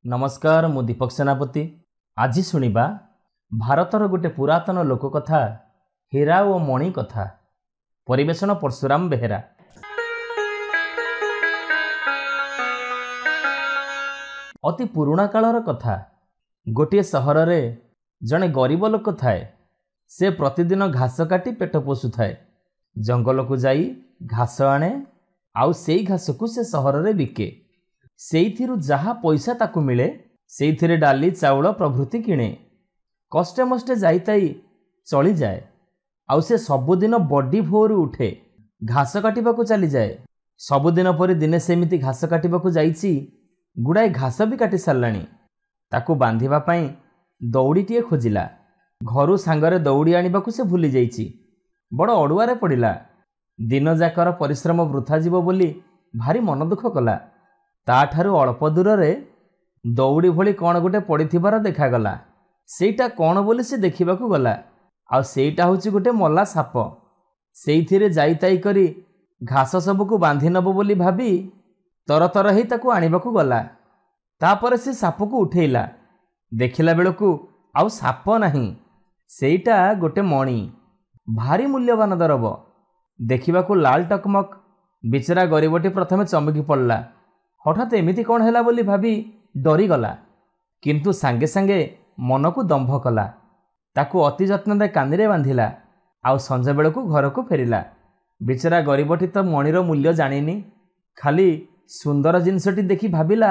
नमस्कार मु दीपक सेनापति। आज शुणिबा भारतर गोटे पुरातन लोककथा हीरा और मणि कथा। परिवेशन परशुराम बेहेरा। अति पुराणा कालर कथा। गोटे सहर रे जड़े गरीब लोक थाए। से प्रतिदिन घास काटी पेट पोषु थाए। जंगल को जाई घास आणे आउ सेई घास को से सहर रे बिके। सेइथिरु जहा पैसा ताकू मिले सेइथिरे डाली चाउल प्रभृति किणे। कष्टे मष्टे जाइताई चली जाए। आउ से सबुदिन बड़ी भोर उठे घास काटिबाकू चली जाए। सबुदिन परि दिने सेमिति घास काटिबाकू जाइछि। गुड़ाए घास भी काटी सारलाणी। ताकू बांधिबा पई दौड़ीटीए खोजिला। घरू सांगरे दौड़ी आनिबाकू से भूली जाइछि। बड़ अड़ुआरे पड़िला। दिन जाकर परिश्रम वृथा जीव बोली भारी मन दुख कला। ताठारु अल्प दूर रे दौड़ी भली कौन गोटे पड़िथिबार देखागला। सेटा कौन बोली से देखिबाकू गला। आ सेटा होची गोटे मल्ला साप। सेइथिरे जाइताई करी घास सबको बांधि नब बोली भाबी तर तर ही ताकू आनिबाकू गला। तापर से साप को उठेइला। देखिला बेलकू आउ साप नहीं। सेटा गोटे मणि। भारी मूल्यवान दरब। देखिबाकू लाल टकमक। बिचरा गरीबटी प्रथमे चमकी पड़ला। हठात एमिति कौन हैला बोली भाबी डरी गला। किंतु सांगे सांगे मन को दंभ कला। ताकू अति जत्न कानी बांधिला। आउ संजे बेलू घर को फेरिला। बिचरा गरीबटी तो मणिर मूल्य जानिनी। खाली सुंदर जिनसटी देखी भाबिला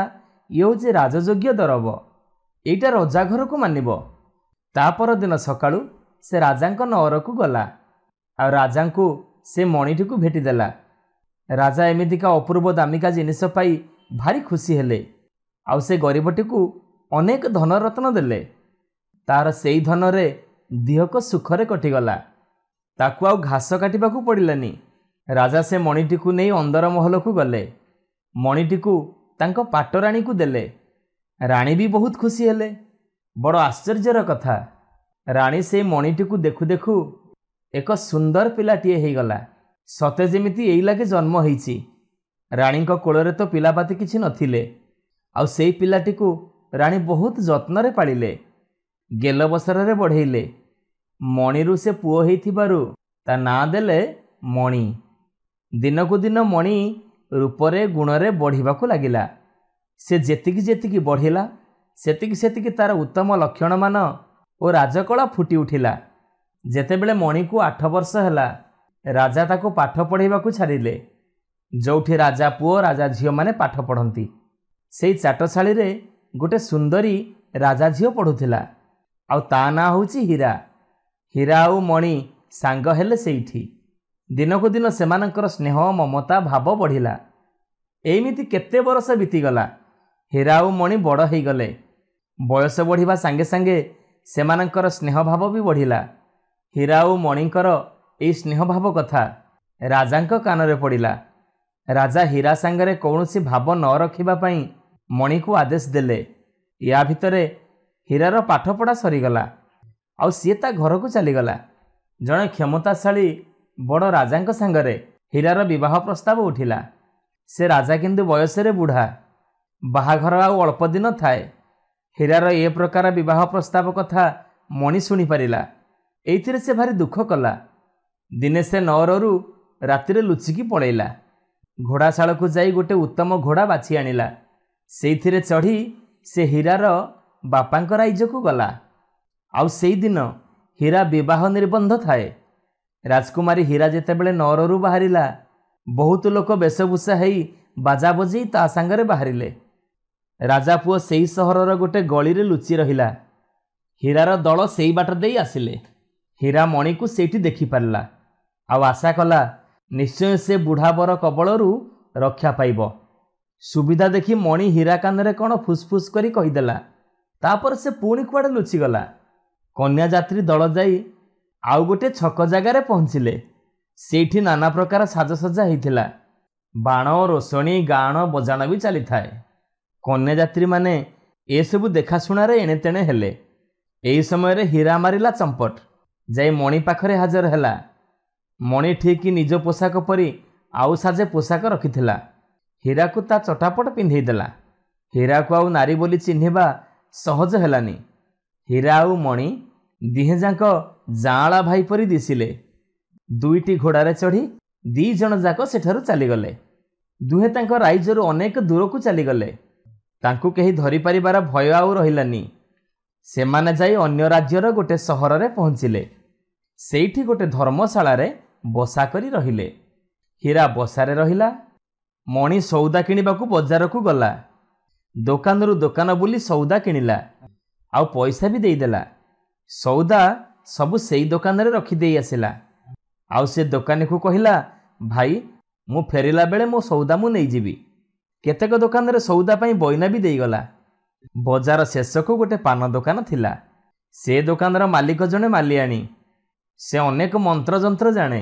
ये हूँ राजयोग्य दरब। एइटा रजा घर को मानिब। तापर दिन सकाळू से राजांक नगर को गला। आ राजांकू से मणिटी को भेटिदेला। राजा एमितिका अपूर्व दामिका जिनिस पाई भारी खुशी हेले। आउ से गरीबटी को अनेक धन रत्न देले। तार सेई धन रे दिहक सुखरे कटिगला। ताकू आउ घास काटिबाकू पड़िलानी। राजा से मणिटी को नहीं अंदर महल को गले। मणिटी को तांको पाटराणी को देले। राणी भी बहुत खुशी हेले। बड़ आश्चर्यर कथा। राणी से मणिटी को देखु देखु एक सुंदर पिलाटीए हो गला। सते जेमिति एई लागे जन्म होईची। राणी कोଳରେ तो पिलापाती किछि नथिले। आउ सेई पिलाटी को राणी बहुत जत्न रे पालिले। गेल बसर रे बढ़ेइले। मणिरु से पुओ हेइथिबारु ता ना देले मणि। दिनकु दिन मणि रूपरे गुणरे बढ़िबाकू लागिला। से जेतिकी जेतिकी बढ़िला सेतिकी सेतिकी तार उत्तम लक्षण मान ओ राजकला फुटी उठिला। जेतेबेले मणि को 8 वर्ष हैला राजा ताको पाठ पढ़ाइबाकू छाड़िले। जोठी राजा पुओ राजा झील माने पाठ पढ़ती से चाटशाली रे गोटे सुंदरी राजा झील पढ़ुला। आउ ता ना होची हीरा। हीरा आउ मणि सांग हेले सेठी। दिनकू दिन सेमानंकर स्नेह ममता भाव बढ़िला। एमिति केते बरस बीतीगला। हीरा आउ मणि बड़ हो गले। बयस बढ़िबा सांगे सांगे सेमानंकर स्नेह भाव भी बढ़िला। हीरा आउ मणिकर ए स्नेह भाव कथा राजांक कानरे पड़िला। राजा हीरा सांगरे कौनसी भाव न रखिबा पई मणि को आदेश देले। या भितरे हीरार पाठपढ़ा सरीगला। आउ सी ता घर को चलीगला। जड़े क्षमताशाली बड़ राजांक सांगरे हीरार विवाह प्रस्ताव उठिला। से राजा किंतु बयस रे बुढ़ा। बाहाघर आउ अल्प दिन थाए। हीरार ए प्रकार विवाह प्रस्ताव कथा मणि शुणी पारिला। एइथिरे से भारी दुख कला। दिने से नगररू रातिरे लुचिकी पळेइला। घोड़ाशाल को जाई गोटे उत्तम घोड़ा बाछि आनिला। सेइथिरे चढ़ी से हीरार बापांक राइज को गला। आउ सेई दिन हीरा विवाह निर्बंध थाए। राजकुमारी हीरा जेतेबेले नगररू बाहरिला बहुत लोक बेशभूषा हेई बाजा बजेई ता सांगरे बाहरिले। राजा पुओ सेई सहरर गोटे गली रे लुचि रहिला। हीरार दल सेई बाट देई आसिले। हीरा मणि को सेठी देखि पारला। आउ आशा कला निश्चय से बुढ़ा बर कबलरू रक्षा पाइब। सुविधा देखि मणि हीरा कान कौन फुसफुस करी कहीदेला। तापर से पुणी कुआड़े लुचिगला। कन्या यात्री दल जाई आउ गोटे छक जगार पहुँचिले। सेठी नाना प्रकार साजसजा होइथिला। बाण रोषणी गाण बजाण भी चली थाए। कन्या यात्री माने ए सबु देखाशुणार एणे तेणे हेले। एही समय हीरा मारिला चंपट जाई मणि पाखरे हाजर हैला। मणि ठीक निज पोशाक परी आउ साजे पोशाक रखिथिला। हीरा को ता चटापट पिंधेई देला। ହୀରା को आउ नारी बोली चिन्हिबा सहज हेलानी। हୀरा आउ मणि दिहे जाक जाँला भाई परी दिसिले। दुईटी घोड़ारे चढ़ी दी जण जाक सेठारु चलीगले। दुहे तांक राइजरु अनेक दूर को चलीगले। तांकु केही धरी पारिबार भय आउ रहिलानी। सेमाने जाई अन्य राज्यर गोटे सहर रे पहुँचिले। सेठी गोटे धर्मशाला रे बसा करी रहिले। हୀरा बसारे रहिला। मणि सौदा किनिबाकू बजार को गला। दोकानरू दोकान बुली सौदा किनिला आउ पैसा भी देदेला। सौदा सबु सेई दोकान रे रखी देई आसिला। आउ से दोकानी को कहिला, भाई मु फेरिला बेले मो सौदा मु नहीं जीवी। केतेक दोकान रे सौदा पाई बइना भी देई गला। बजार शेष को गोटे पान दोकान थिला। से दोकान रो मालिक जने मालियाणी। से अनेक मंत्र जंत्र जाने।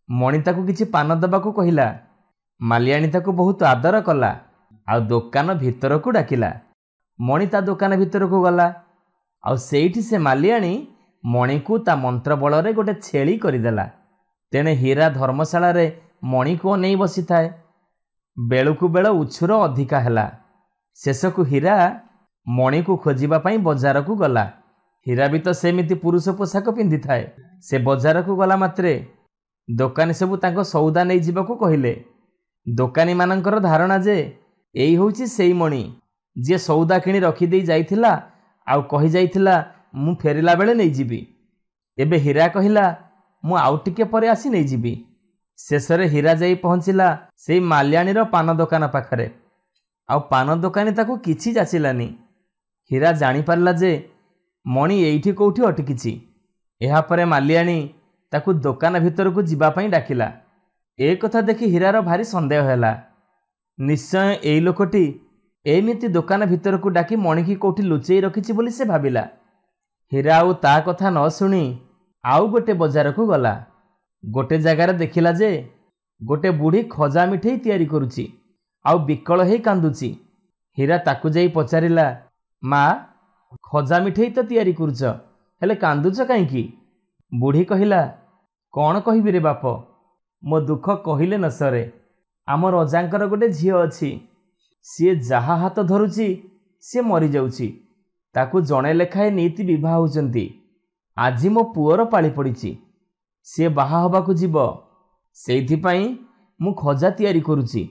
मणि ताकू किछि पान दबाकू कहिला। मालियाणी ताकू बहुत आदर कला आउ दोकान भितर को डाकिला। मणि ता दोकान भितर को गला। आउ सेठी से मालियाणी मणि को ता मंत्र बल रे गोटे छेली करिदेला। तेणे हୀरा धर्मशाला रे मणि को नहीं बसी थाए। बेलुकु बेल उछुर अधिका हैला। शेष को हୀरा मणि को खोजिबा पाई बजार को गला। हୀरा भी तो सेमिति पुरुष पोशाक पिंधि थाए। से बजार को गला मात्रे दोकानी सबु तांको सौदा नहीं जीवाकू कहिले। दोकानी मानकर धारणा जे एई होउची सेई मणि जे सौदा किणी रखी देई जाइथिला आउ कहि जाइथिला मु फेरिला बेले नहीं जीवी। एबे हୀरा कहिला मु आउ टिके परे आसी नहीं जीवी। शेषरे हୀरा जाई पहुंचिला सेई माल्याणीर पान दोकान पाखरे। आउ पान दोकानी ताकू किछि जाचिलानी। हୀरा जानी पारला जे मणि एइठी कोउठी अटकिछि। एहा परे माल्याणी ताकू दोकान भितर को जीवा पई डाकिला। ए कथा देखि हୀरार भारी संदेह हैला। निश्चय एई लोकटी एमिति दोकान भितर को डाकी मणि की कोठी लुचेई रखिछि बोली से भाबिला। हୀरा आउ ता कथा न सुनी आउ गोटे बजार को गला। गोटे जगार देखिला जे गोटे बुढ़ी खजा मिठेई तैयारी करुछि आउ बिकल हेई कांदुछि। हୀरा ताकू जाई पचारिला, माँ खजा मिठेई तो तैयारी करुछ हेले कांदुछ काईकी? बुढ़ी कहिला, कौन कहबी रे बाप, मो दुख कहिले न सरे। आम रजांकर गोटे झील अच्छी। सी जहा हाथ धरुची सी मरी जाउची। ताकू जणे लेखाए नीति विवाह होचंती। आज मो पुअर पाली पड़ीची। सी बाहा हबाकू जीव। सेइथिपाई मु खजा तैयारी करुची।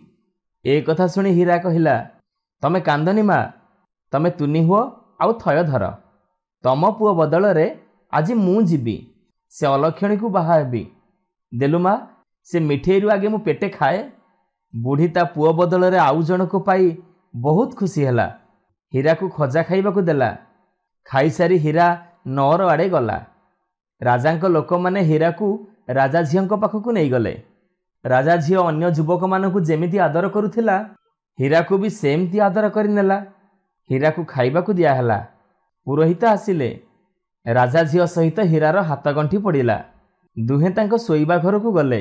ए कथा सुनी हীरा कहिला, तमे कांदनी माँ, तमे तुनी हुओ आउ थय धर। तम पुओ बदल रे आज मु जीवी। से अलक्षणी को बाहा हेबी। देलु माँ, से मिठेई रु आगे मु पेटे खाए। बुढ़ी ता पुओ बदल रे आउ जण को पाई बहुत खुशी हैला। हীरा को खजा खाइबा को देला। खाई सारी हীरा नौर आड़े गला। राजांक लोक माने हীरा को राजा झीओं पाखकू नहीं गले। राजा झीओ अन्य युवक मानकू जेमिति आदर करुथिला हীरा को भी सेमती आदर करिनेला। हীरा को खाइबा को दिया हैला। पुरोहित आसिले। राजा झीओ सहित हীरार हाथ गंठी पड़िला। दुहे तांको शोइबा घर को गले।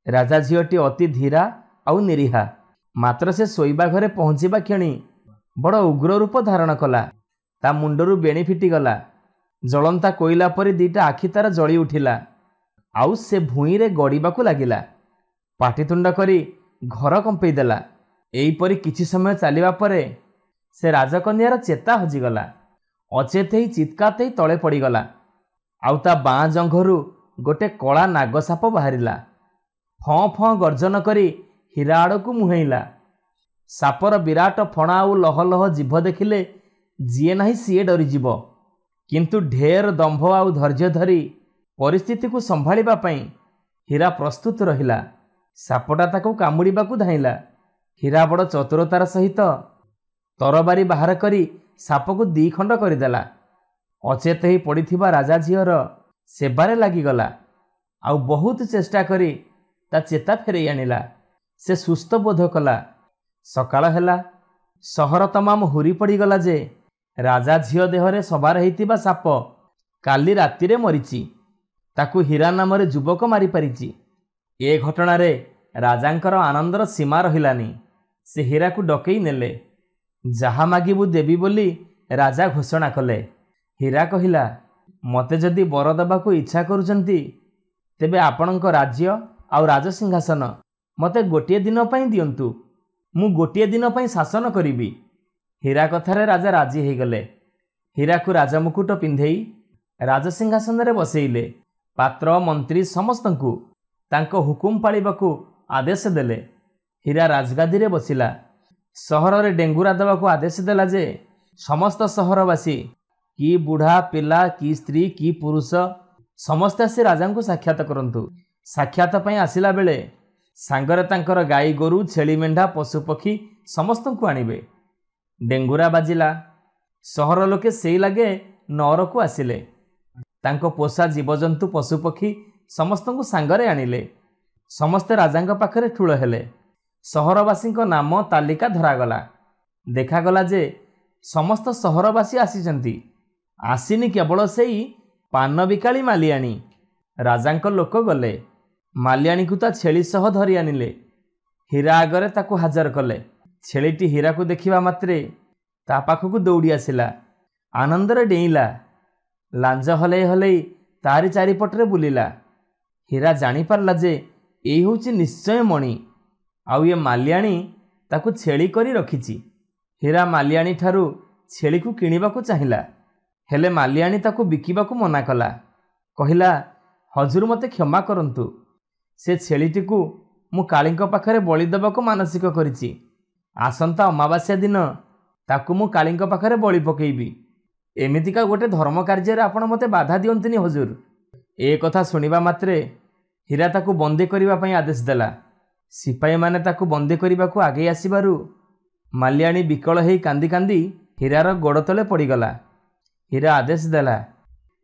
राजा झीओटी अति धीरा आउ निरीहा। मात्र से शोइबा घरे पहुँचीबा क्षणी बड़ उग्र रूप धारण कला। ता मुंडरू बेणी फिटी गला। जलंता कोइला परी दीटा आखि तार जली उठिला। आउ से भूई रे गड़ीबाकू लागिला। पाटितुंड करी घर कंपेई देला। एईपरी किछि समय चलिबा परे से राजकन्यार चेता हजिगला। अचेत ही चित्काते तले पड़ीगला। आउ ता बाँ जंघरू गोटे कला नागसाप बाहरिला। फँ फँ गर्जन करी हୀरा आड़ को मुहेइला। सापर विराट फणा आउ लह लह जीभ देखिले जीए नाही सीए डरीजीव। किंतु ढेर दंभ आउ धैर्य धरी परिस्थिति को संभाळिबा पई हୀरा प्रस्तुत रहिला। सापटा ताकू कामुड़ीबाकू धाइला। हୀरा बड़ चतुरतार सहित तरबारी बाहर करी सापको दी खंड करदेला। अचेत ही पड़िथिबा राजा झीओर सेबारे लागिगला। आउ बहुत चेष्टा करी ता चेता फेरई आनिला। से सुस्थ बोध कला। सकाळ हेला। सहर तमाम हुरी पड़ीगला जे राजा झीओ देहरे सवार हेइतिबा साप काली रातिरे मरीची। ताकू हୀरा नामरे युवक मारी पारिची। ए घटना रे राजांकर आनंदर सीमा रहिलानी। से हীरा को डकई नेले। जहा मागिबू देवी बोली राजा घोषणा कले। हୀरा कहिला, मते जदि बर देबाकू इच्छा करुचंती तेबे आपणक राज्य आउ राजसिंहासन मते गोटिए दिन पई दियंतु। मु गोटिए दिन पई शासन करिबी। ହୀରା କଥାରେ ରାଜା ରାଜି ହୋଇଗଲେ। ହୀରାକୁ ରାଜମୁକୁଟ ପିନ୍ଧେଇ ରାଜସିଂହାସନରେ ବସେଇଲେ। ପାତ୍ର ମନ୍ତ୍ରୀ ସମସ୍ତଙ୍କୁ ତାଙ୍କ ହୁକୁମ ପାଳିବାକୁ ଆଦେଶ ଦେଲେ। ହୀରା ରାଜଗାଦିରେ ବସିଲା। ସହରରେ ଡେଙ୍ଗୁରା ଦେବାକୁ ଆଦେଶ ଦେଲା ଯେ ସମସ୍ତ ସହରବାସୀ, କି ବୁଢ଼ା ପିଲା, କି ସ୍ତ୍ରୀ, କି ପୁରୁଷ, ସମସ୍ତେ ଆସି ରାଜାଙ୍କୁ ସାକ୍ଷାତ କରନ୍ତୁ। ସାକ୍ଷାତ ପାଇଁ ଆସିଲା ବେଳେ ସାଙ୍ଗରେ ତାଙ୍କର ଗାଈ ଗୋରୁ, ଛେଳି ମେଣ୍ଢା, ପଶୁପକ୍ଷୀ ସମସ୍ତଙ୍କୁ ଆଣିବେ। ଡେଙ୍ଗୁରା ବାଜିଲା। ସହର ଲୋକେ ସେଇ ଲାଗେ ନଅରକୁ ଆସିଲେ। ତାଙ୍କ ପୋଷା ଜୀବଜନ୍ତୁ, ପଶୁପକ୍ଷୀ ସମସ୍ତଙ୍କୁ ସାଙ୍ଗରେ ଆଣିଲେ। ସମସ୍ତେ ରାଜାଙ୍କ ପାଖରେ ଠୁଳ ହେଲେ। ସହରବାସୀଙ୍କ ନାମ ତାଲିକା ଧରାଗଲା। ଦେଖାଗଲା ଯେ ସମସ୍ତ ସହରବାସୀ ଆସିଛନ୍ତି। ଆସିନି କେବଳ ସେଇ ପାନ ବିକାଳି ମାଲିଆଣୀ। ରାଜାଙ୍କ ଲୋକ ଗଲେ। ମାଲିଆଣୀକୁ ତା ଛେଳି ସହ ଧରି ଆଣିଲେ। ହୀରା ଆଗରେ ତାକୁ ହାଜର କଲେ। ଛେଳିଟି ହୀରାକୁ ଦେଖିବା ମାତ୍ରେ ତା ପାଖକୁ ଦୌଡ଼ି ଆସିଲା। ଆନନ୍ଦରେ ଡେଇଁଲା। ଲାଞ୍ଜ ହଲେଇ ହଲେଇ ତାରି ଚାରିପଟରେ ବୁଲିଲା। ହୀରା ଜାଣିପାରିଲା ଯେ ଏଇ ହେଉଛି ନିଶ୍ଚୟ ମଣି, ଆଉ ଏ ମାଲିଆଣୀ ତାକୁ ଛେଳି କରି ରଖିଛି। ହୀରା ମାଲିଆଣୀ ଠାରୁ ଛେଳିକୁ କିଣିବାକୁ ଚାହିଁଲା, ହେଲେ ମାଲିଆଣୀ ତାକୁ ବିକିବାକୁ ମନା କଲା। କହିଲା, ହଜୁର ମୋତେ କ୍ଷମା କରନ୍ତୁ, ସେ ଛେଳିଟିକୁ ମୁଁ କାଳୀଙ୍କ ପାଖରେ ବଳି ଦେବାକୁ ମାନସିକ କରିଛି। ଆସନ୍ତା ଅମାବାସ୍ୟା ଦିନ ତାକୁ ମୁଁ କାଳୀଙ୍କ ପାଖରେ ବଳି ପକେଇବି। ଏମିତିକା ଗୋଟେ ଧର୍ମ କାର୍ଯ୍ୟରେ ଆପଣ ମୋତେ ବାଧା ଦିଅନ୍ତୁନି ହଜୁର। ଏ କଥା ଶୁଣିବା ମାତ୍ରେ ହୀରା ତାକୁ ବନ୍ଦୀ କରିବା ପାଇଁ ଆଦେଶ ଦେଲା। ସିପାହୀମାନେ ତାକୁ ବନ୍ଦୀ କରିବାକୁ ଆଗେଇ ଆସିବାରୁ ମାଲିଆଣୀ ବିକଳ ହେଇ କାନ୍ଦି କାନ୍ଦି ହୀରାର ଗୋଡ଼ ତଳେ ପଡ଼ିଗଲା। ହୀରା ଆଦେଶ ଦେଲା,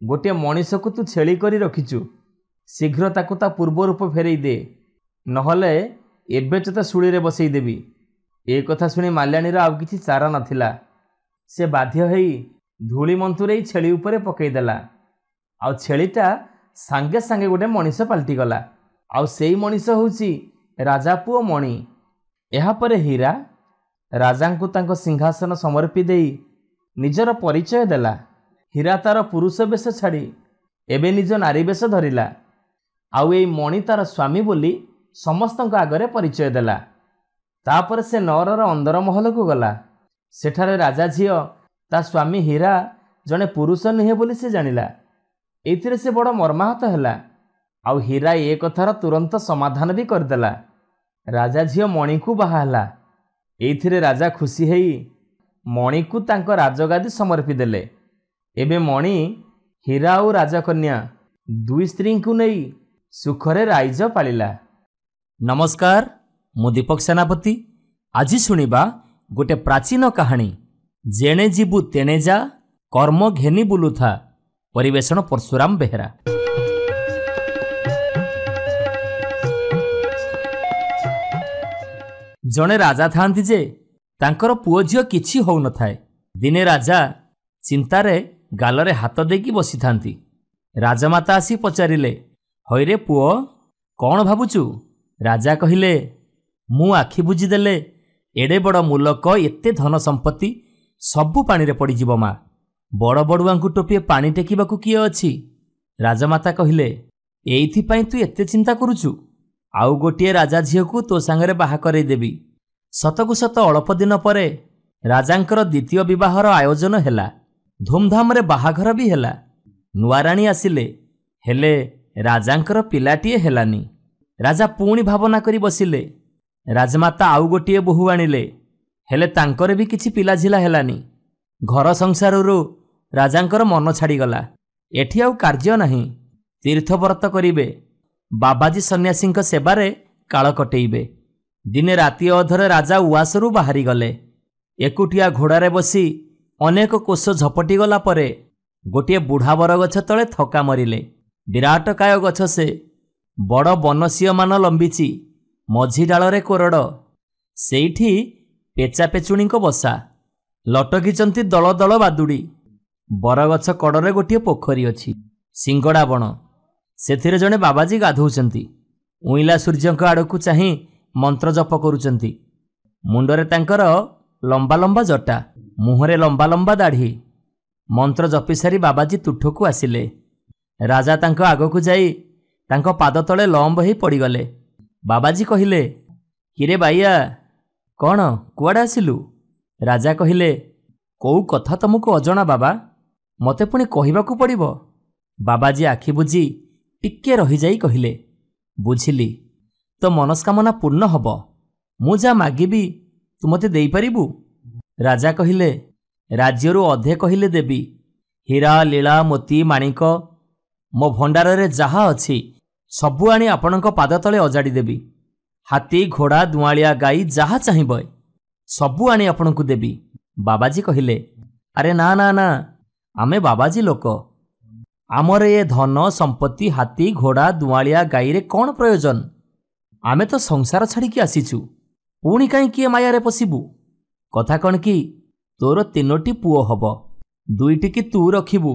ଗୋଟିଏ ମଣିଷକୁ ତୁ ଛେଳି କରି ରଖିଛୁ, ଶୀଘ୍ର ତାକୁ ତା ପୂର୍ବ ରୂପ ଫେରେଇ ଦେ, ନହେଲେ ଏବେ ତୋତେ ଶୂଳୀରେ ବସେଇ ଦେବି। ଏ କଥା ଶୁଣି ମାଲିଆଣୀର ଆଉ କିଛି ଚାରା ନଥିଲା। ସେ ବାଧ୍ୟ ହେଇ ଧୂଳି ମନ୍ତୁରେଇ ଛେଳି ଉପରେ ପକେଇଦେଲା। ଆଉ ଛେଳିଟା ସାଙ୍ଗେ ସାଙ୍ଗେ ଗୋଟେ ମଣିଷ ପାଲଟିଗଲା। ଆଉ ସେଇ ମଣିଷ ହେଉଛି ରାଜା ପୁଅ ମଣି। ଏହାପରେ ହୀରା ରାଜାଙ୍କୁ ତାଙ୍କ ସିଂହାସନ ସମର୍ପି ଦେଇ ନିଜର ପରିଚୟ ଦେଲା। ହୀରା ତାର ପୁରୁଷ ବେଶ ଛାଡ଼ି ଏବେ ନିଜ ନାରୀ ବେଶ ଧରିଲା। ଆଉ ଏଇ ମଣି ତାର ସ୍ୱାମୀ ବୋଲି ସମସ୍ତଙ୍କ ଆଗରେ ପରିଚୟ ଦେଲା। ତାପରେ ସେ ନଅରର ଅନ୍ଦର ମହଲକୁ ଗଲା। ସେଠାରେ ରାଜା ଝିଅ ତା ସ୍ୱାମୀ ହୀରା ଜଣେ ପୁରୁଷ ନୁହେଁ ବୋଲି ସେ ଜାଣିଲା। ଏଇଥିରେ ସେ ବଡ଼ ମର୍ମାହତ ହେଲା। ଆଉ ହୀରା ଏ କଥାର ତୁରନ୍ତ ସମାଧାନ ବି କରିଦେଲା। ରାଜା ଝିଅ ମଣିକୁ ବାହା ହେଲା। ଏଇଥିରେ ରାଜା ଖୁସି ହେଇ ମଣିକୁ ତାଙ୍କ ରାଜଗାଦି ସମର୍ପି ଦେଲେ। ଏବେ ମଣି ହୀରା ଆଉ ରାଜକନ୍ୟା ଦୁଇ ସ୍ତ୍ରୀଙ୍କୁ ନେଇ ସୁଖରେ ରାଇଜ ପାଳିଲା। ନମସ୍କାର, ମୁଁ ଦୀପକ ସେନାପତି। ଆଜି ଶୁଣିବା ଗୋଟେ ପ୍ରାଚୀନ କାହାଣୀ, ଯେଣେ ଯିବୁ ତେଣେ ଯା, କର୍ମ ଘେନି ବୁଲୁଥା। ପରିବେଷଣ ପରଶୁରାମ ବେହେରା। ଜଣେ ରାଜା ଥାଆନ୍ତି ଯେ ତାଙ୍କର ପୁଅ ଝିଅ କିଛି ହଉନଥାଏ। ଦିନେ ରାଜା ଚିନ୍ତାରେ ଗାଲରେ ହାତ ଦେଇକି ବସିଥାନ୍ତି। ରାଜମାତା ଆସି ପଚାରିଲେ, ହଇରେ ପୁଅ, କ'ଣ ଭାବୁଛୁ? ରାଜା କହିଲେ, ମୁଁ ଆଖି ବୁଜିଦେଲେ ଏଡ଼େ ବଡ଼ ମୁଲକ, ଏତେ ଧନ ସମ୍ପତ୍ତି ସବୁ ପାଣିରେ ପଡ଼ିଯିବ ମା। ବଡ଼ ବଡ଼ୁଆଙ୍କୁ ଟୋପିଏ ପାଣି ଟେକିବାକୁ କିଏ ଅଛି? ରାଜମାତା କହିଲେ, ଏଇଥିପାଇଁ ତୁ ଏତେ ଚିନ୍ତା କରୁଛୁ? ଆଉ ଗୋଟିଏ ରାଜା ଝିଅକୁ ତୋ ସାଙ୍ଗରେ ବାହା କରେଇଦେବି। ସତକୁ ସତ ଅଳ୍ପ ଦିନ ପରେ ରାଜାଙ୍କର ଦ୍ୱିତୀୟ ବିବାହର ଆୟୋଜନ ହେଲା। ଧୁମଧାମରେ ବାହାଘର ବି ହେଲା। ନୂଆ ରାଣୀ ଆସିଲେ, ହେଲେ ରାଜାଙ୍କର ପିଲାଟିଏ ହେଲାନି। ରାଜା ପୁଣି ଭାବନା କରି ବସିଲେ। ରାଜମାତା ଆଉ ଗୋଟିଏ ବୋହୂ ଆଣିଲେ, ହେଲେ ତାଙ୍କର ବି କିଛି ପିଲାଝିଲା ହେଲାନି। ଘର ସଂସାରରୁ ରାଜାଙ୍କର ମନ ଛାଡ଼ିଗଲା। ଏଠି ଆଉ କାର୍ଯ୍ୟ ନାହିଁ। ତୀର୍ଥବ୍ରତ କରିବେ, ବାବାଜୀ ସନ୍ନ୍ୟାସୀଙ୍କ ସେବାରେ କାଳ କଟେଇବେ। ଦିନେ ରାତି ଅଧରେ ରାଜା ଉଆସରୁ ବାହାରିଗଲେ। ଏକୁଟିଆ ଘୋଡ଼ାରେ ବସି ଅନେକ କୋଶ ଝପଟି ଗଲା ପରେ ଗୋଟିଏ ବୁଢ଼ା ବରଗଛ ତଳେ ଥକା ମରିଲେ। ବିରାଟକାୟ ଗଛ ସେ, ବଡ଼ ବନଶୀୟମାନ ଲମ୍ବିଛି, ମଝି ଡାଳରେ କୋରଡ଼। ସେଇଠି ପେଚା ପେଚୁଣୀଙ୍କ ବସା। ଲଟକିଛନ୍ତି ଦଳ ଦଳ ବାଦୁଡ଼ି। ବରଗଛ କଡ଼ରେ ଗୋଟିଏ ପୋଖରୀ ଅଛି, ସିଙ୍ଗଡ଼ା ବଣ। ସେଥିରେ ଜଣେ ବାବାଜୀ ଗାଧୋଉଛନ୍ତି। ଉଇଁଲା ସୂର୍ଯ୍ୟଙ୍କ ଆଡ଼କୁ ଚାହିଁ ମନ୍ତ୍ର ଜପ କରୁଛନ୍ତି। ମୁଣ୍ଡରେ ତାଙ୍କର ଲମ୍ବା ଲମ୍ବା ଜଟା, ମୁହଁରେ ଲମ୍ବା ଲମ୍ବା ଦାଢ଼ି। ମନ୍ତ୍ର ଜପି ସାରି ବାବାଜୀ ତୁଠକୁ ଆସିଲେ। ରାଜା ତାଙ୍କ ଆଗକୁ ଯାଇ ତାଙ୍କ ପାଦ ତଳେ ଲମ୍ବ ହେଇ ପଡ଼ିଗଲେ। ବାବାଜୀ କହିଲେ, କିରେ ବାଇଆ, କ'ଣ କୁଆଡ଼େ ଆସିଲୁ? ରାଜା କହିଲେ, କୋଉ କଥା ତମକୁ ଅଜଣା ବାବା? ମୋତେ ପୁଣି କହିବାକୁ ପଡ଼ିବ? ବାବାଜୀ ଆଖି ବୁଜି ଟିକେ ରହିଯାଇ କହିଲେ, ବୁଝିଲି, ତୋ ମନସ୍କାମନା ପୂର୍ଣ୍ଣ ହେବ। ମୁଁ ଯାହା ମାଗିବି ତୁ ମୋତେ ଦେଇପାରିବୁ? ରାଜା କହିଲେ, ରାଜ୍ୟରୁ ଅଧେ କହିଲେ ଦେବି। ହୀରା, ଲୀଳା, ମୋତି, ମାଣିକ, ମୋ ଭଣ୍ଡାରରେ ଯାହା ଅଛି ସବୁ ଆଣି ଆପଣଙ୍କ ପାଦ ତଳେ ଅଜାଡ଼ି ଦେବି। ହାତୀ, ଘୋଡ଼ା, ଦୁଆଳିଆ ଗାଈ ଯାହା ଚାହିଁବ ସବୁ ଆଣି ଆପଣଙ୍କୁ ଦେବି। ବାବାଜୀ କହିଲେ, ଆରେ ନା ନା ନା, ଆମେ ବାବାଜୀ ଲୋକ, ଆମର ଏ ଧନ ସମ୍ପତ୍ତି, ହାତୀ, ଘୋଡ଼ା, ଦୁଆଳିଆ ଗାଈରେ କ'ଣ ପ୍ରୟୋଜନ? ଆମେ ତ ସଂସାର ଛାଡ଼ିକି ଆସିଛୁ, ପୁଣି କାହିଁକି ଏ ମାୟାରେ ପଶିବୁ? କଥା କ'ଣ କି, ତୋର 3ଟି ପୁଅ ହବ, 2ଟିକି ତୁ ରଖିବୁ,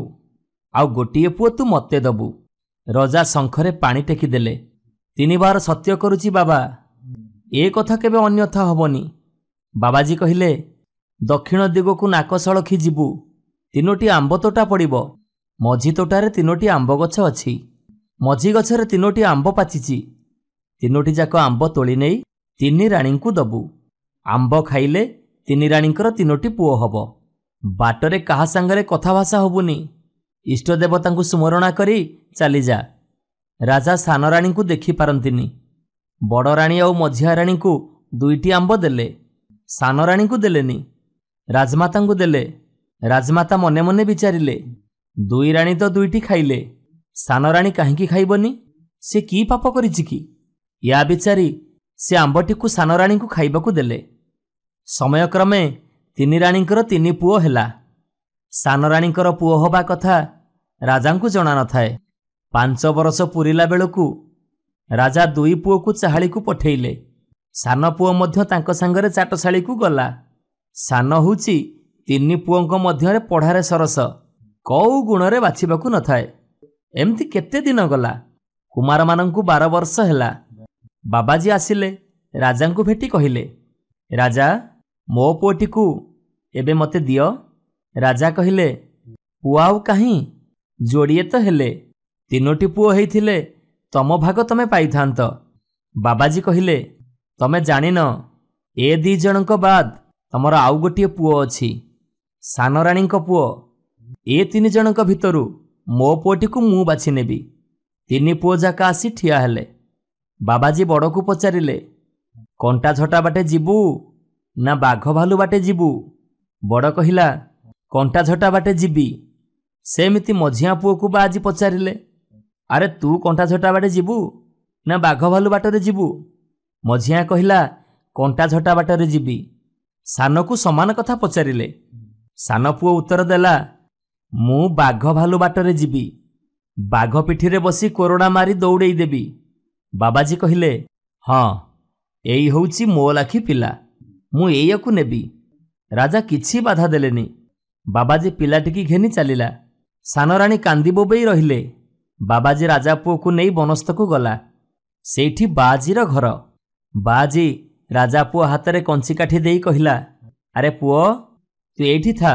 ଆଉ ଗୋଟିଏ ପୁଅ ତୁ ମୋତେ ଦେବୁ। ରଜା ଶଙ୍ଖରେ ପାଣି ଟେକିଦେଲେ। 3 ବାର ସତ୍ୟ କରୁଛି ବାବା, ଏ କଥା କେବେ ଅନ୍ୟଥା ହବନି। ବାବାଜୀ କହିଲେ, ଦକ୍ଷିଣ ଦିଗକୁ ନାକ ସଳଖି ଯିବୁ, 3ଟି ଆମ୍ବ ତୋଟା ପଡ଼ିବ। ମଝି ତୋଟାରେ 3ଟି ଆମ୍ବ ଗଛ ଅଛି। ମଝି ଗଛରେ 3ଟି ଆମ୍ବ ପାଚିଛି। 3ଟି ଯାକ ଆମ୍ବ ତୋଳି ନେଇ 3 ରାଣୀଙ୍କୁ ଦବୁ। ଆମ୍ବ ଖାଇଲେ 3 ରାଣୀଙ୍କର 3ଟି ପୁଅ ହବ। ବାଟରେ କାହା ସାଙ୍ଗରେ କଥାଭାଷା ହବୁନି। ଇଷ୍ଟ ଦେବତାଙ୍କୁ ସ୍ମରଣା କରି ଚାଲିଯା। ରାଜା ସାନ ରାଣୀଙ୍କୁ ଦେଖିପାରନ୍ତିନି। ବଡ଼ ରାଣୀ ଆଉ ମଝିଆ ରାଣୀଙ୍କୁ 2ଟି ଆମ୍ବ ଦେଲେ, ସାନ ରାଣୀଙ୍କୁ ଦେଲେନି। ରାଜମାତାଙ୍କୁ ଦେଲେ। ରାଜମାତା ମନେ ମନେ ବିଚାରିଲେ, 2 ରାଣୀ ତ 2ଟି ଖାଇଲେ, ସାନ ରାଣୀ କାହିଁକି ଖାଇବନି? ସେ କି ପାପ କରିଛି କି? ୟା ବିଚାରି ସେ ଆମ୍ବଟିକୁ ସାନ ରାଣୀଙ୍କୁ ଖାଇବାକୁ ଦେଲେ। ସମୟକ୍ରମେ 3 ରାଣୀଙ୍କର 3 ପୁଅ ହେଲା। ସାନ ରାଣୀଙ୍କର ପୁଅ ହେବା କଥା ରାଜାଙ୍କୁ ଜଣା ନଥାଏ। 5 ବର୍ଷ ପୂରିଲା ବେଳକୁ ରାଜା 2 ପୁଅକୁ ଚାହାଳିକୁ ପଠେଇଲେ। ସାନ ପୁଅ ମଧ୍ୟ ତାଙ୍କ ସାଙ୍ଗରେ ଚାଟଶାଳୀକୁ ଗଲା। ସାନ ହେଉଛି 3 ପୁଅଙ୍କ ମଧ୍ୟରେ ପଢ଼ାରେ ସରସ, କୋଉ ଗୁଣରେ ବାଛିବାକୁ ନଥାଏ। ଏମିତି କେତେ ଦିନ ଗଲା। କୁମାରମାନଙ୍କୁ 12 ବର୍ଷ ହେଲା। ବାବାଜୀ ଆସିଲେ, ରାଜାଙ୍କୁ ଭେଟି କହିଲେ, ରାଜା, ମୋ ପୁଅଟିକୁ ଏବେ ମୋତେ ଦିଅ। ରାଜା କହିଲେ, ପୁଅ ଆଉ କାହିଁ, ଯୋଡ଼ିଏ ତ ହେଲେ, 3ଟି ପୁଅ ହେଇଥିଲେ ତମ ଭାଗ ତମେ ପାଇଥାନ୍ତ। ବାବାଜୀ କହିଲେ, ତମେ ଜାଣିନ, ଏ 2 ଜଣଙ୍କ ବାଦ ତମର ଆଉ ଗୋଟିଏ ପୁଅ ଅଛି, ସାନ ରାଣୀଙ୍କ ପୁଅ। ଏ 3 ଜଣଙ୍କ ଭିତରୁ ମୋ ପୁଅଟିକୁ ମୁଁ ବାଛି ନେବି। 3 ପୁଅ ଯାକ ଆସି ଠିଆ ହେଲେ। ବାବାଜୀ ବଡ଼କୁ ପଚାରିଲେ, କଣ୍ଟା ଝଟା ବାଟେ ଯିବୁ ନା ବାଘ ଭାଲୁ ବାଟେ ଯିବୁ? ବଡ଼ କହିଲା, କଣ୍ଟା ଝଟା ବାଟେ ଯିବି। ସେମିତି ମଝିଆ ପୁଅକୁ ବା ଆଜି ପଚାରିଲେ, ଆରେ ତୁ କଣ୍ଟା ଝଟା ବାଟେ ଯିବୁ ନା ବାଘ ଭାଲୁ ବାଟରେ ଯିବୁ? ମଝିଆ କହିଲା, କଣ୍ଟା ଝଟା ବାଟରେ ଯିବି। ସାନକୁ ସମାନ କଥା ପଚାରିଲେ। ସାନ ପୁଅ ଉତ୍ତର ଦେଲା, ମୁଁ ବାଘ ଭାଲୁ ବାଟରେ ଯିବି। ବାଘ ପିଠିରେ ବସି କୋରଡ଼ା ମାରି ଦୌଡ଼େଇ ଦେବି। ବାବାଜୀ କହିଲେ, ହଁ, ଏଇ ହେଉଛି ମୋ ଲାଖି ପିଲା, ମୁଁ ଏଇଆକୁ ନେବି। ରାଜା କିଛି ବାଧା ଦେଲେନି। ବାବାଜୀ ପିଲାଟିକି ଘେନି ଚାଲିଲା। ସାନ ରାଣୀ କାନ୍ଦି ବୋବେଇ ରହିଲେ। ବାବାଜୀ ରାଜା ପୁଅକୁ ନେଇ ବନସ୍ତକୁ ଗଲା। ସେଇଠି ବାଆଜୀର ଘର। ବାଆଜୀ ରାଜା ପୁଅ ହାତରେ କଞ୍ଚି କାଠି ଦେଇ କହିଲା, ଆରେ ପୁଅ, ତୁ ଏଇଠି ଥା,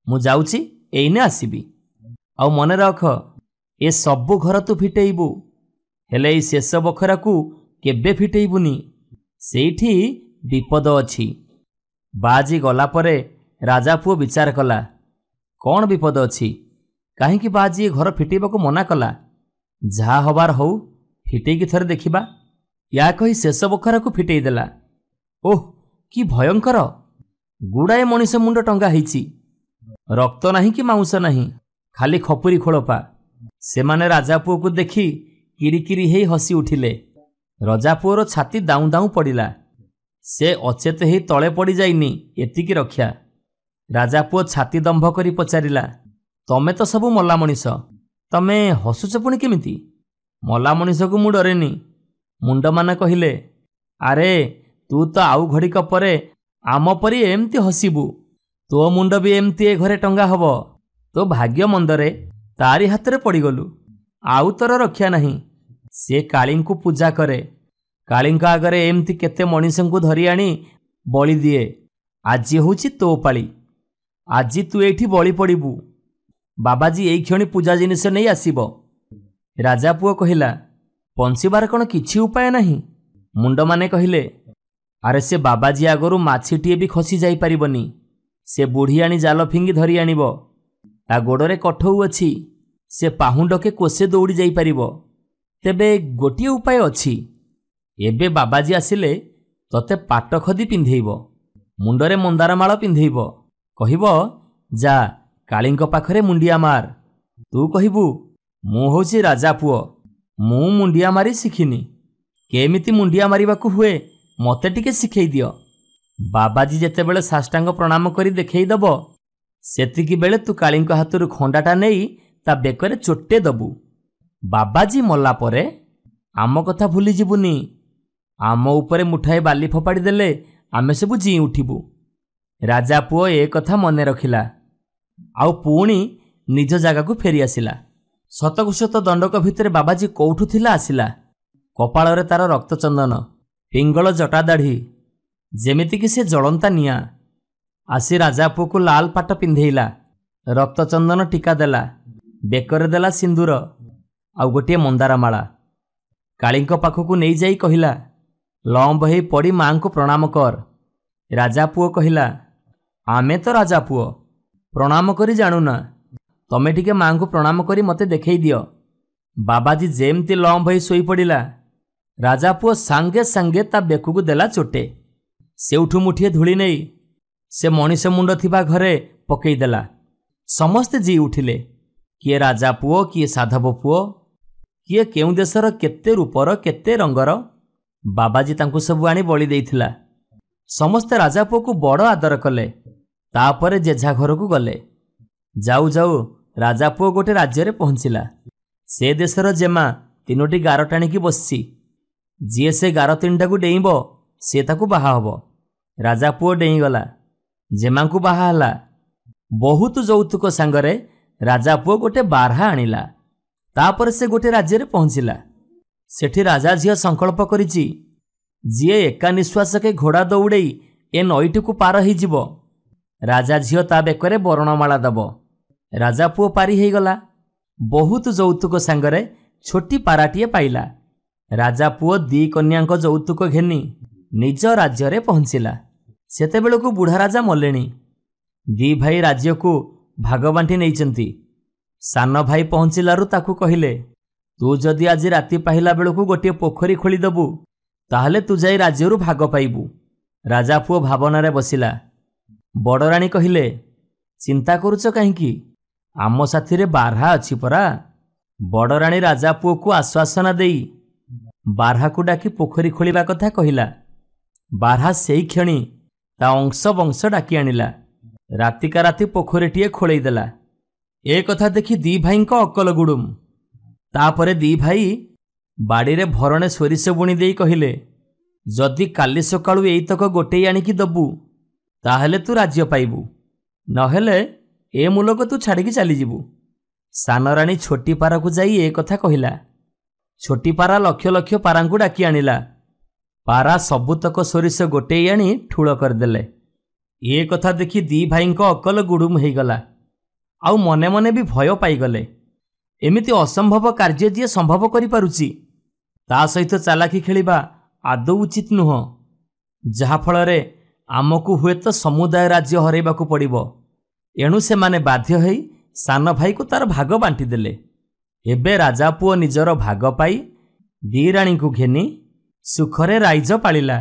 ମୁଁ ଯାଉଛି, ଏଇନେ ଆସିବି। ଆଉ ମନେ ରଖ, ଏ ସବୁ ଘର ତୁ ଫିଟେଇବୁ, ହେଲେ ଏଇ ଶେଷ ବଖରାକୁ କେବେ ଫିଟେଇବୁନି, ସେଇଠି ବିପଦ ଅଛି। ବାଆଜୀ ଗଲା ପରେ ରାଜା ପୁଅ ବିଚାର କଲା, କ'ଣ ବିପଦ ଅଛି? କାହିଁକି ବାଆଜୀ ଏ ଘର ଫିଟେଇବାକୁ ମନା କଲା? ଯାହା ହବାର ହଉ, ଫିଟେଇକି ଥରେ ଦେଖିବା। ୟା କହି ଶେଷ ବଖରାକୁ ଫିଟେଇ ଦେଲା। ଓଃ, କି ଭୟଙ୍କର! ଗୁଡ଼ାଏ ମଣିଷ ମୁଣ୍ଡ ଟଙ୍ଗା ହେଇଛି। ରକ୍ତ ନାହିଁ କି ମାଉଁସ ନାହିଁ, ଖାଲି ଖପୁରି ଖୋଳପା। ସେମାନେ ରାଜା ପୁଅକୁ ଦେଖି କିରିକିରି ହେଇ ହସି ଉଠିଲେ। ରଜା ପୁଅର ଛାତି ଦାଉଁ ଦାଉଁ ପଡ଼ିଲା। ସେ ଅଚେତ ହେଇ ତଳେ ପଡ଼ିଯାଇନି, ଏତିକି ରକ୍ଷା। ରାଜା ପୁଅ ଛାତି ଦମ୍ଭ କରି ପଚାରିଲା, ତମେ ତ ସବୁ ମଲା ମଣିଷ, ତମେ ହସୁଛ ପୁଣି କେମିତି? ମଲା ମଣିଷକୁ ମୁଁ ଡରେନି। ମୁଣ୍ଡମାନେ କହିଲେ, ଆରେ ତୁ ତ ଆଉ ଘଡ଼ିକ ପରେ ଆମ ପରି ଏମିତି ହସିବୁ। ତୋ ମୁଣ୍ଡ ବି ଏମିତି ଏ ଘରେ ଟଙ୍ଗା ହବ। ତୋ ଭାଗ୍ୟ ମନ୍ଦରେ ତାରି ହାତରେ ପଡ଼ିଗଲୁ, ଆଉ ତୋର ରକ୍ଷା ନାହିଁ। ସେ କାଳୀଙ୍କୁ ପୂଜା କରେ। କାଳୀଙ୍କ ଆଗରେ ଏମିତି କେତେ ମଣିଷଙ୍କୁ ଧରି ଆଣି ବଳି ଦିଏ। ଆଜି ହେଉଛି ତୋ ପାଳି। ଆଜି ତୁ ଏଇଠି ବଳି ପଡ଼ିବୁ। ବାବାଜୀ ଏଇ କ୍ଷଣି ପୂଜା ଜିନିଷ ନେଇ ଆସିବ। ରାଜା ପୁଅ କହିଲା, ବଞ୍ଚିବାର କ'ଣ କିଛି ଉପାୟ ନାହିଁ? ମୁଣ୍ଡମାନେ କହିଲେ, ଆରେ ସେ ବାବାଜୀ ଆଗରୁ ମାଛିଟିଏ ବି ଖସି ଯାଇପାରିବନି। से बुढ़ी आनी जाल फिंगी धरी आनिब। ता गोड़े कठौ अच्छी, से पाहुंडके कोसे दौड़ी जाई परिबो। तेबे गोटिए उपाय अछि। एबे बाबाजी आसिले तते पाट खदी पिंधेइब, मुंडरे मंदार माल पिंधेइब, कहिब जा कालींक पाखरे मुंडिया मार। तू कहिबू मु होछि राजा पुओ, मु मुंडिया मारी शिखिनी, केमिति मुंडिया मारिबाकू हुए मते टिके शिखेई दियो। बाबाजी जेतेबेले साष्टांग प्रणाम करी देखई दब, सेतिकी बेले तू कालींक हाथरू खंडाटा नेई ता बेकरे चोटे दबू। बाबाजी मल्ला परे आम कथा भूली जिबुनी। आम उपरे मुठाए बाली फोपाड़ी देले आमे सबु जी उठिबू। राजा पुओ ए कथा मने रखिला, आउ पुणी निज जागा को फेरी आसिला। शतकु शत दंडक भितरे बाबाजी कोठू थिला आसिला। कपाଳରେ तार रक्तचंदन, पिंगल जटा दाढ़ी, जेमितिकी से जलंता निया। आसी राजा पुओ को लाल पाट पिंधेइला, रक्तचंदन टीका देला, बेकरे देला सिंदूर आउ गोटे मंदार माला। कालींक पाखकू नहीं जाई कहिला, लंब हेई पड़ी मां को प्रणाम कर। राजा पुओ कहिला, आमे तो राजा पुओ प्रणाम करी जानुना, तमे टिके मां को प्रणाम करी मते देखई दियो। बाबाजी जेमती लंब हेई सोई पड़िला, राजा पुओ सांगे सांगे ता बेकू देला चोटे। सेउठू मुठिए धूली नहीं से मनीष मुंड थिबा घरे पकई देला। समस्ते जी उठिले, किए राजा पुओ, किए साधव पुओ, किए केउ देशर केते रूपर केते रंगर। बाबाजी तांकु सबु आनी बलि देइथिला। समस्ते राजा पुओ को बड़ आदर कले, तापरे जेझा घर को गले। जाऊ जाऊ राजा पुओ गोटे राज्य रे पहुंचिला। से देशर जेमा तीनोटी गार टाणिकी बसछि, जी से गार तीनटा को डेइब से ताकू बाहा हबो। राजा पुओ डेई गला, जेमा को बाहा हला। बहुत यौतुक सांगरे राजा पुओ गोटे बारहा आनिला। तापर से गोटे राज्य रे पहुंचिला। सेठी राजा झियो संकल्प करिछि, जीए एका निश्वास के घोड़ा दौड़ेई ए नईटी को पार ही जीवो, राजा झियो ता बेकरे बरणमाला दब। राजा पुओ पारी ही गला। बहुत यौतुक सांगरे छोटी पाराटीए पाइला। राजा पुओ दी कन्याक यौतुक घेनी निज राज्य रे पहुंचिला। सेतेबेलकू बुढ़ा राजा मलेणी। दी भाई राज्य को भाग बांटी नैचंती। सान भाई पहुंचिलारु ताकू कहिले, तू जदि आज राति पाहिला बेलकू गोटे पोखरी खोली दबू, ताहले तू जाई राज्यरू भाग पाइबू। राजा पुओ भावनारे बसिला। बड़राणी कहिले, चिंता करुच काहींकी, आम साथी रे बारहा अछि परा। बड़राणी राजा पुओ को आश्वासना देई बारहा को डाकी पोखरी खोलिबा कथा कहिला। बारहा सेई क्षणी ता अंश वंश डाकी आनिला। रातिका राति पोखरीटीए खोलई देला। ए कथा देखी दी भाई अकल गुडुम। तापरे दी भाई बाड़ी रे भरणे सोरिष बुणी देई कहिले, जदि काली सकाळू एइतक गोटेई आनिकी दबू, ताहले तू राज्य पाइबू, नहेले ए मुलक तू छाड़िकी चली जीवू। सान राणी छोटी पारा को जाई ए कथा कहिला। छोटी पारा लक्ष लक्ष पारांकू डाकी आनिला। पारा सबुतक सोरिष गोटेई आनी ठूल करदेले। ए कथा देखी दी भाई अकल गुडुम होईगला। आउ मने मने भी भय पाईगले। एमिति असंभव कार्य जी संभव करि पारुची, ता सहित चालाकी खेलिबा आदौ उचित नुह। जहा फलरे आमको हुए तो समुदाय राज्य हरैबाकू पड़िबो। एणु से माने बाध्य होई सान भाई को तार भाग बांटी देले। एबे राजा पुओ निजर भाग पाई दी राणी को घेनी सुखरे राइज पालिला।